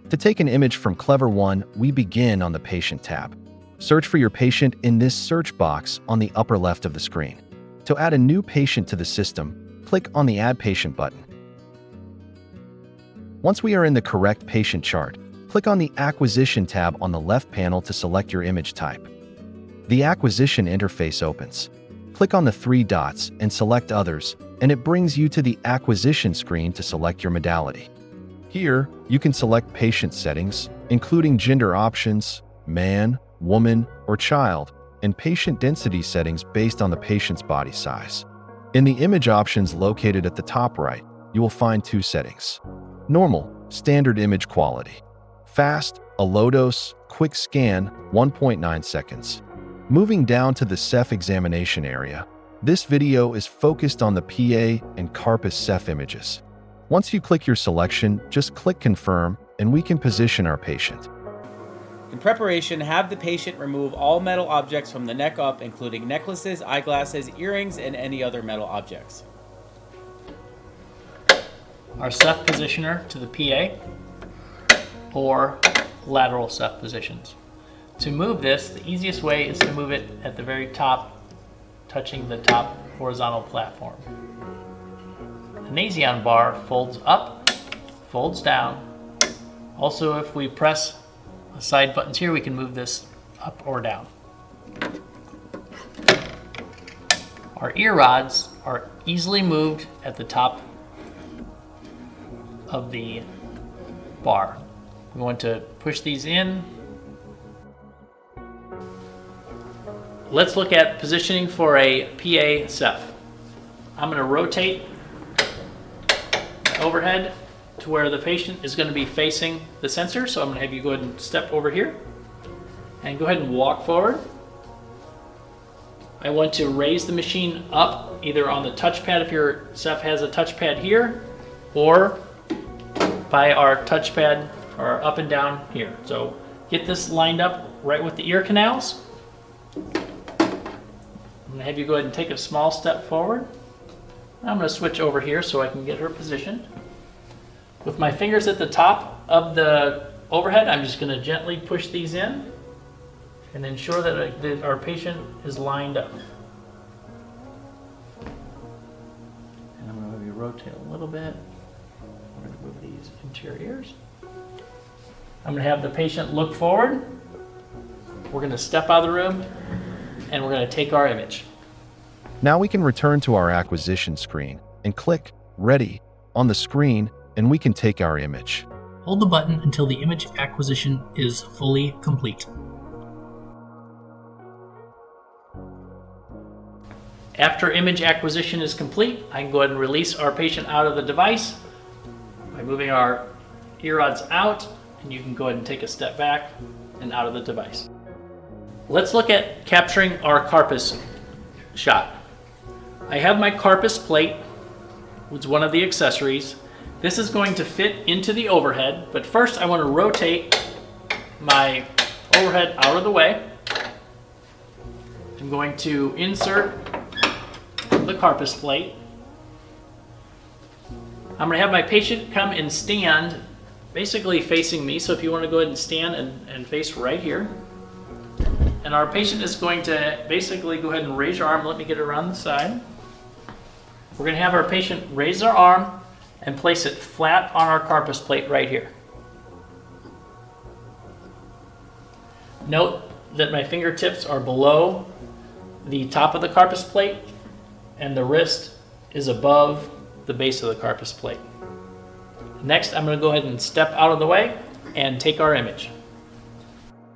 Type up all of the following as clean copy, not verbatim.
To take an image from Clever One, we begin on the Patient tab. Search for your patient in this search box on the upper left of the screen. To add a new patient to the system, click on the Add Patient button. Once we are in the correct patient chart, click on the Acquisition tab on the left panel to select your image type. The Acquisition interface opens. Click on the three dots and select Others, and it brings you to the Acquisition screen to select your modality. Here, you can select patient settings, including gender options, man, woman, or child, and patient density settings based on the patient's body size. In the image options located at the top right, you will find two settings: normal, standard image quality; fast, a low dose, quick scan, 1.9 seconds. Moving down to the Ceph examination area, this video is focused on the PA and Carpus Ceph images. Once you click your selection, just click Confirm, and we can position our patient. In preparation, have the patient remove all metal objects from the neck up, including necklaces, eyeglasses, earrings, and any other metal objects. Our Ceph positioner to the PA or lateral Ceph positions. To move this, the easiest way is to move it at the very top, touching the top horizontal platform. The Nasion bar folds up, folds down. Also, if we press the side buttons here, we can move this up or down. Our ear rods are easily moved at the top of the bar. We want to push these in. Let's look at positioning for a PA Ceph. I'm going to rotate the overhead to where the patient is going to be facing the sensor. So I'm going to have you go ahead and step over here and go ahead and walk forward. I want to raise the machine up either on the touchpad if your Ceph has a touchpad here, or by our touchpad or up and down here. So get this lined up right with the ear canals. I'm going to have you go ahead and take a small step forward. I'm going to switch over here so I can get her positioned. With my fingers at the top of the overhead, I'm just going to gently push these in and ensure that our patient is lined up. And I'm going to have you rotate a little bit. I'm going to move these interiors. I'm going to have the patient look forward. We're going to step out of the room and we're going to take our image. Now we can return to our acquisition screen and click Ready on the screen, and we can take our image. Hold the button until the image acquisition is fully complete. After image acquisition is complete, I can go ahead and release our patient out of the device by moving our ear rods out, and you can go ahead and take a step back and out of the device. Let's look at capturing our Carpus shot. I have my Carpus plate, which is one of the accessories. This is going to fit into the overhead, but first I want to rotate my overhead out of the way. I'm going to insert the Carpus plate. I'm going to have my patient come and stand basically facing me, so if you want to go ahead and stand and face right here. And our patient is going to basically go ahead and raise your arm. Let me get it around the side. We're going to have our patient raise their arm and place it flat on our Carpus plate right here. Note that my fingertips are below the top of the Carpus plate and the wrist is above the base of the Carpus plate. Next, I'm going to go ahead and step out of the way and take our image.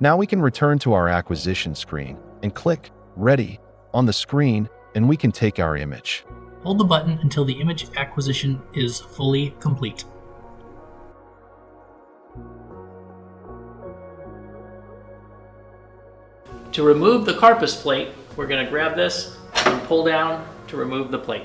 Now we can return to our acquisition screen and click Ready on the screen, and we can take our image. Hold the button until the image acquisition is fully complete. To remove the Carpus plate, we're going to grab this and pull down to remove the plate.